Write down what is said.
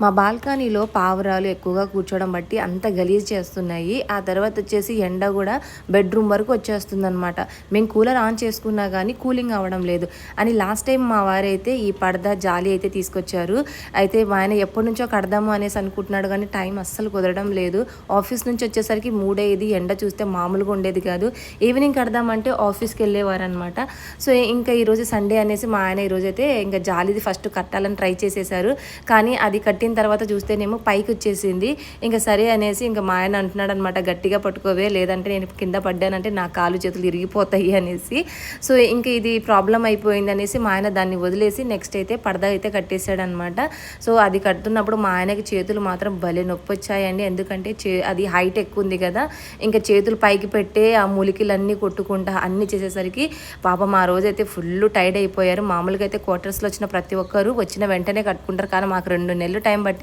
మా బాల్కనీలో పావురాలు ఎక్కువగా కూర్చోవడం బట్టి అంత గలీజ్ చేస్తున్నాయి. ఆ తర్వాత వచ్చేసి ఎండ కూడా బెడ్రూమ్ వరకు వచ్చేస్తుందనమాట. మేము కూలర్ ఆన్ చేసుకున్నా కానీ కూలింగ్ అవ్వడం లేదు అని లాస్ట్ టైం మా వారైతే ఈ పరదా జాలి అయితే తీసుకొచ్చారు. అయితే మా ఆయన ఎప్పటి నుంచో కడదాము అనేసి అనుకుంటున్నాడు కానీ టైం అస్సలు కుదరడం లేదు. ఆఫీస్ నుంచి వచ్చేసరికి 3:05 ఎండ చూస్తే మామూలుగా ఉండేది కాదు. ఈవినింగ్ కడదామంటే ఆఫీస్కి వెళ్ళేవారు అనమాట. సో ఇంకా ఈరోజు సండే అనేసి మా ఆయన ఈరోజు అయితే ఇంకా జాలిది ఫస్ట్ కట్టాలని ట్రై చేసేసారు. కానీ అది కట్టిన తర్వాత చూస్తేనేమో పైకి వచ్చేసింది. ఇంకా సరే అనేసి ఇంకా మా ఆయన అంటున్నాడు అనమాట, గట్టిగా పట్టుకోవే లేదంటే నేను కింద పడ్డానంటే నా కాలు చేతులు ఇరిగిపోతాయి అనేసి. సో ఇంకా ఇది ప్రాబ్లం అయిపోయింది అనేసి మా ఆయన దాన్ని వదిలేసి నెక్స్ట్ అయితే పరదా అయితే కట్టేశాడు అనమాట. సో అది కడుతున్నప్పుడు మా ఆయనకి చేతులు మాత్రం భలే నొప్పి వచ్చాయండి. ఎందుకంటే అది హైట్ ఎక్కువ ఉంది కదా, ఇంకా చేతులు పైకి పెట్టే ఆ మూలికలన్నీ కొట్టుకుంటా అన్నీ చేసేసరికి పాపం ఆ రోజైతే ఫుల్ టైర్డ్ అయిపోయారు. మామూలుగా అయితే క్వార్టర్స్లో వచ్చిన ప్రతి ఒక్కరు వచ్చిన వెంటనే కట్టుకుంటారు, కానీ మాకు 2 నెలలు టైం పట్టి